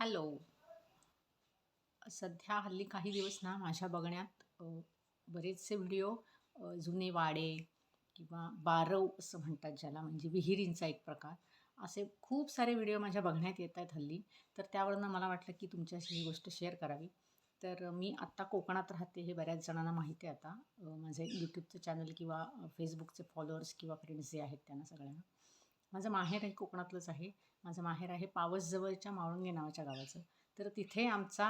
Hello. सध्या हल्ली काही दिवस ना माझ्या बघण्यात बरेचसे व्हिडिओ जुने वाडे किंवा बारव असं म्हणतात ज्याला, म्हणजे विहिरींचा एक प्रकार, असे खूप सारे व्हिडिओ माझ्या बघण्यात येत आहेत हल्ली. तर त्यावरनं मला वाटलं की तुमच्याशी ही गोष्ट शेअर करावी. तर मी आत्ता कोकणात राहते हे बऱ्याच जणांना माहिती आहे आता. माझं यूट्यूबचं चॅनल किंवा फेसबुकचे फॉलोअर्स किंवा फ्रेंड्स जे आहेत त्यांना सगळ्यांना. माझं माहेर हे कोकणातलंच आहे. माझं माहेर आहे पावसजवळच्या माळुंगे नावाच्या गावाचं. तर तिथे आमचा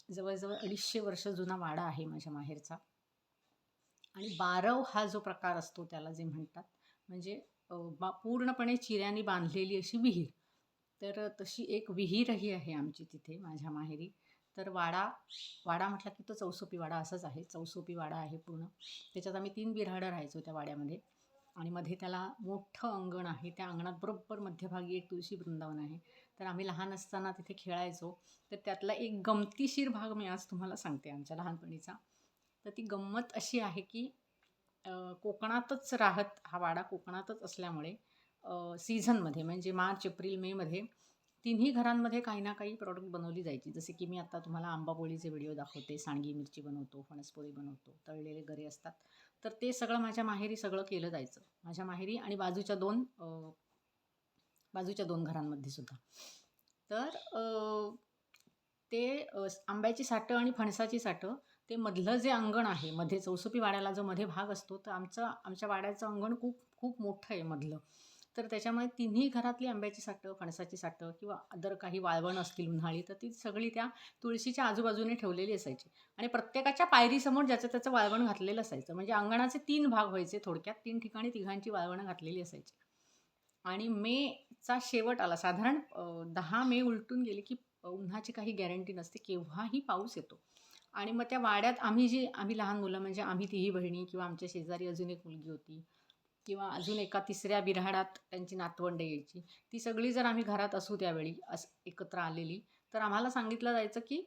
जवळजवळ 250 वर्ष जुना वाडा आहे माझ्या माहेरचा. आणि बारव हा जो प्रकार असतो त्याला जे म्हणतात, म्हणजे पूर्णपणे चिऱ्याने बांधलेली अशी विहीर. तर तशी एक विहीरही आहे आमची तिथे माझ्या माहेरी. तर वाडा वाडा म्हटलं की तो चौसोपी वाडा असाच आहे. चौसोपी वाडा आहे पूर्ण. त्याच्यात आम्ही 3 बिऱ्हाडं राहायचो त्या वाड्यामध्ये. आणि मध्ये त्याला मोठं अंगण आहे. त्या अंगणात बरोबर मध्यभागी एक तुळशी वृंदावन आहे. तर आम्ही लहान असताना तिथे खेळायचो. तर त्यातला एक गमतीशीर भाग मी आज तुम्हाला सांगते आमच्या लहानपणीचा. तर ती गंमत अशी आहे की कोकणातच राहत हा वाडा कोकणातच असल्यामुळे सीझनमध्ये म्हणजे मार्च, एप्रिल, मेमध्ये तिन्ही घरांमध्ये काही ना काही प्रॉडक्ट बनवली जायची. जसे की मी आता तुम्हाला आंबापोळीचे व्हिडिओ दाखवते, सांडगी मिरची बनवतो, फणसपोळी बनवतो, तळलेले गरे असतात. तर ते सगळं माझ्या माहेरी सगळं केलं जायचं. माझ्या माहेरी आणि बाजूच्या दोन घरांमध्ये सुद्धा. तर ते आंब्याची साठं आणि फणसाची साठं, ते मधलं जे अंगण आहे, मध्ये चौसुपी वाड्याला जो मध्ये भाग असतो, तर आमच्या वाड्याचं अंगण खूप खूप मोठं आहे मधलं. तर त्याच्यामुळे तिन्ही घरातली आंब्याची साठं, फणसाची साठं किंवा अदर काही वाळवण असतील उन्हाळी, तर ती सगळी त्या तुळशीच्या आजूबाजूने ठेवलेली असायची. आणि प्रत्येकाच्या पायरीसमोर ज्याचं त्याचं वाळवण घातलेलं असायचं. म्हणजे अंगणाचे 3 भाग व्हायचे थोडक्यात. 3 ठिकाणी तिघांची वाळवणं घातलेली असायची. आणि मेचा शेवट आला साधारण 10 मे उलटून गेले की उन्हाची काही गॅरंटी नसते, केव्हाही पाऊस येतो. आणि मग त्या वाड्यात आम्ही लहान मुलं, म्हणजे आम्ही तिघी बहिणी किंवा आमच्या शेजारी अजून एक मुलगी होती किंवा अजून एका तिसऱ्या बिऱ्हाडात त्यांची नातवंडं यायची. ती सगळी जर आम्ही घरात असू त्यावेळी एकत्र आलेली, तर आम्हाला सांगितलं जायचं की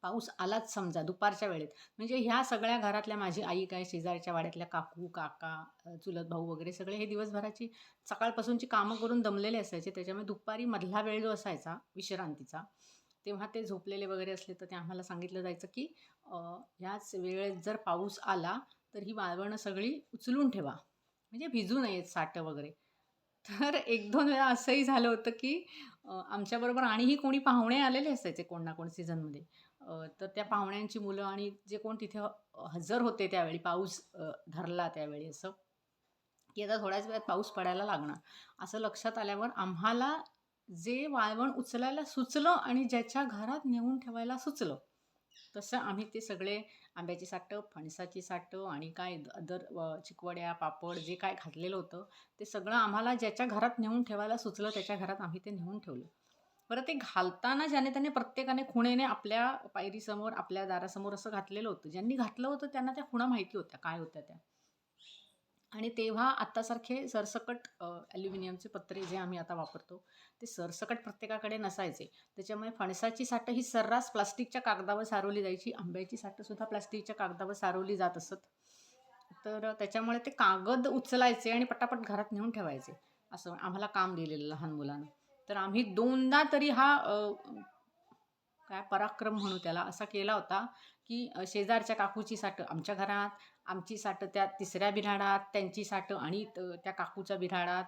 पाऊस आलाच समजा दुपारच्या वेळेत. म्हणजे ह्या सगळ्या घरातल्या, माझी आई काय, शेजारच्या वाड्यातल्या काकू, काका, चुलत भाऊ वगैरे सगळे हे दिवसभराची सकाळपासूनची कामं करून दमलेले असायचे. त्याच्यामुळे दुपारी मधला वेळ जो असायचा विश्रांतीचा, तेव्हा ते झोपलेले वगैरे असले तर ते आम्हाला सांगितलं जायचं की ह्याच वेळेत जर पाऊस आला तर ही वाळवणं सगळी उचलून ठेवा. म्हणजे भिजू नयेत साठं वगैरे. तर 1-2 वेळा असंही झालं होतं की आमच्याबरोबर आणिही कोणी पाहुणे आलेले असायचे कोण ना कोण सीझनमध्ये. तर त्या पाहुण्यांची मुलं आणि जे कोण तिथे हजर होते त्यावेळी, पाऊस धरला त्यावेळी असं, की आता थोड्याच वेळात पाऊस पडायला लागणार. असं लक्षात आल्यावर आम्हाला जे वाळवण उचलायला सुचलं आणि ज्याच्या घरात नेऊन ठेवायला सुचलं, तसं आम्ही ते सगळे आंब्याची साठं, फणसाची साठं आणि काय अदर चिकवड्या, पापड जे काय घातलेलं होतं, ते सगळं आम्हाला ज्याच्या घरात नेऊन ठेवायला सुचलं त्याच्या घरात आम्ही ते नेऊन ठेवलं. बरं, ते घालताना ज्याने त्याने प्रत्येकाने खुणेने आपल्या पायरीसमोर, आपल्या दारासमोर असं घातलेलं होतं. ज्यांनी घातलं होतं त्यांना त्या खुणा माहिती होत्या, काय होत्या त्या. आणि तेव्हा आत्तासारखे सरसकट ॲल्युमिनियमचे पत्रे जे आम्ही आता वापरतो, ते सरसकट प्रत्येकाकडे नसायचे. त्याच्यामुळे फणसाची साठं ही सर्रास प्लास्टिकच्या कागदावर सारवली जायची. आंब्याची साठंसुद्धा प्लास्टिकच्या कागदावर सारवली जात असत. तर त्याच्यामुळे ते कागद उचलायचे आणि पटापट घरात नेऊन ठेवायचे. असं आम्हाला काम दिलेलं लहान मुलांना. तर आम्ही 2दा तरी हा काय पराक्रम म्हणू त्याला, असा केला होता, की शेजारच्या काकूची साठं आमच्या घरात, आमची साठं त्या तिसऱ्या बिऱ्हाडात, त्यांची साठं आणि त्या काकूच्या बिऱ्हाडात,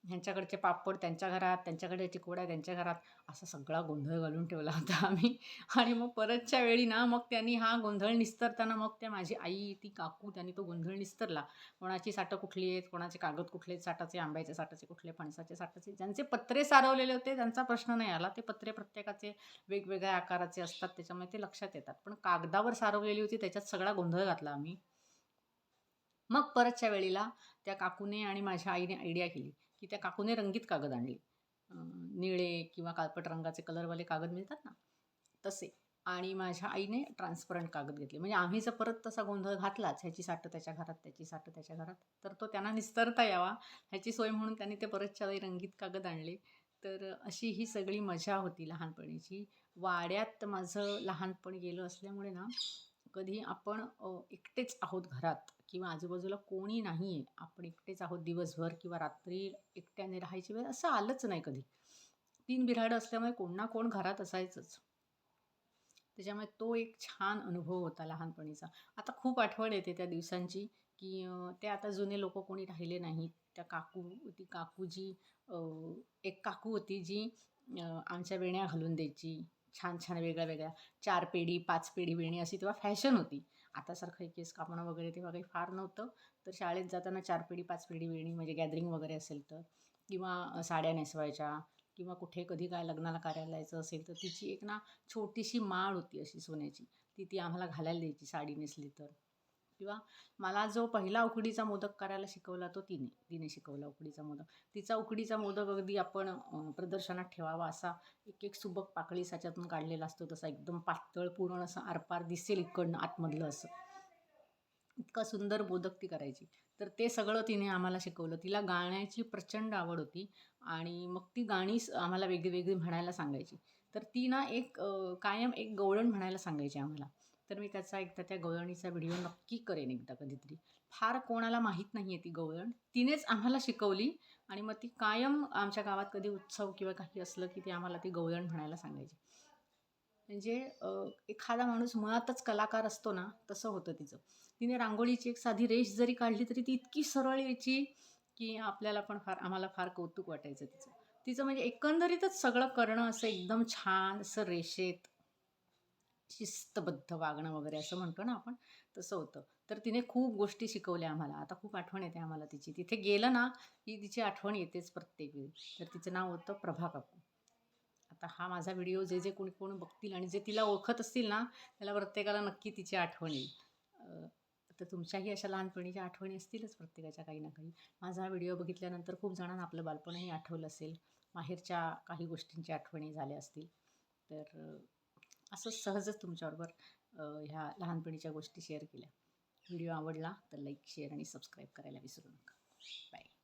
ह्यांच्याकडचे पापड त्यांच्या घरात, त्यांच्याकडे चिकोड्या त्यांच्या घरात, असा सगळा गोंधळ घालून ठेवला होता आम्ही. आणि मग परतच्या वेळी ना, मग त्यांनी हा गोंधळ निस्तरताना, मग त्या माझी आई, ती काकू, त्यांनी तो गोंधळ निस्तरला. कोणाची साठं कुठली आहेत, कोणाचे कागद कुठले आहेत साठाचे, आंब्याच्या साठाचे कुठले, फणसाचे साठाचे. ज्यांचे पत्रे सारवलेले होते त्यांचा प्रश्न नाही आला. ते पत्रे प्रत्येकाचे वेगवेगळ्या आकाराचे असतात, त्याच्यामुळे ते लक्षात येतात. पण कागदावर सारवलेली होती त्याच्यात सगळा गोंधळ घातला आम्ही. मग परतच्या वेळेला त्या काकूने आणि माझ्या आईने आयडिया केली, की त्या काकूने रंगीत कागद आणले. निळे किंवा काळपट रंगाचे कलरवाले कागद मिळतात ना, तसे. आणि माझ्या आईने ट्रान्सपरंट कागद घेतले. म्हणजे आम्ही जर परत तसा गोंधळ घातलाच, ह्याची साठं त्याच्या घरात, त्याची साठं त्याच्या घरात, तर तो त्यांना निस्तरता यावा ह्याची सोय म्हणून त्यांनी ते परतच्या वेळी रंगीत कागद आणले. तर अशी ही सगळी मजा होती लहानपणीची. वाड्यात माझं लहानपण गेलं असल्यामुळे ना, कधी आपण एकटेच आहोत घरात किंवा आजूबाजूला कोणी नाही आहे, आपण एकटेच आहोत दिवसभर किंवा रात्री एकट्याने राहायची वेळ, असं आलंच नाही कधी. 3 बिऱ्हाडं असल्यामुळे कोण ना कोण घरात असायचंच. त्याच्यामुळे तो एक छान अनुभव होता लहानपणीचा. आता खूप आठवण येते त्या दिवसांची, की ते आता जुने लोकं कोणी राहिले नाहीत. त्या ती काकू जी अ, एक काकू होती जी आमच्या वेण्या घालून द्यायची. छान-छान वेगळ्या-वेगळ्या 4 पेढी, 5 पेढी वेणी अशी तेव्हा फॅशन होती. आतासारखं हे केस कापणं वगैरे तेव्हा काही फार नव्हतं. तर शाळेत जाताना 4 पेढी, 5 पेढी वेणी म्हणजे गॅदरिंग वगैरे असेल तर किंवा साड्या नेसवायच्या किंवा कुठे कधी काय लग्नाला कार्याला जायचं असेल तर तिची एक ना छोटीशी माळ होती अशी सोन्याची. ती आम्हाला घालायला द्यायची साडी नेसली तर. किंवा मला जो पहिला उकडीचा मोदक करायला शिकवला तो तिने. तिने शिकवला उकडीचा मोदक. तिचा उकडीचा मोदक अगदी आपण प्रदर्शनात ठेवावा असा एक सुबक पाकळी साच्यातून काढलेला असतो तसा एकदम पातळ पूर्ण असं आरपार दिसेल इकडनं आतमधलं असं. इतका सुंदर मोदक ती करायची. तर ते सगळं तिने आम्हाला शिकवलं. तिला गाण्याची प्रचंड आवड होती आणि मग ती गाणी आम्हाला वेगळी-वेगळी म्हणायला सांगायची. तर ती ना कायम एक गवळण म्हणायला सांगायची आम्हाला. तर मी एकदा त्या गवळणीचा व्हिडिओ नक्की करेन एकदा कधीतरी. फार कोणाला माहीत नाही आहे ती गवळण. तिनेच आम्हाला शिकवली आणि मग ती कायम आमच्या गावात कधी उत्सव किंवा काही असलं, की ती आम्हाला ती गवळण म्हणायला सांगायची. म्हणजे एखादा माणूस मुळातच कलाकार असतो ना, तसं होतं तिचं. तिने रांगोळीची एक साधी रेष जरी काढली तरी ती इतकी सरळ यायची, की आम्हाला फार कौतुक वाटायचं तिचं. तिचं म्हणजे एकंदरीतच सगळं करणं असं एकदम छान असं रेषेत, शिस्तबद्ध वागणं वगैरे असं म्हणतो ना आपण, तसं होतं. तर तिने खूप गोष्टी शिकवल्या आम्हाला. आता खूप आठवण येते आम्हाला तिची. तिथे गेलं ना, की तिची आठवण येतेच प्रत्येक वेळी. तर तिचं नाव होतं प्रभा काकू. आता हा माझा व्हिडिओ जे कोणी बघतील आणि जे तिला ओळखत असतील ना, त्याला प्रत्येकाला नक्की तिची आठवण येईल. तर तुमच्याही अशा लहानपणीच्या आठवणी असतीलच प्रत्येकाच्या काही ना काही. माझा हा व्हिडिओ बघितल्यानंतर खूप जणांना आपलं बालपणही आठवलं असेल. माहेरच्या काही गोष्टींच्या आठवणी झाल्या असतील. तर असंच सहजच तुमच्याबरोबर ह्या लहानपणीच्या गोष्टी शेअर केल्या. व्हिडिओ आवडला तर लाईक, शेअर आणि सबस्क्राईब करायला विसरू नका. बाय.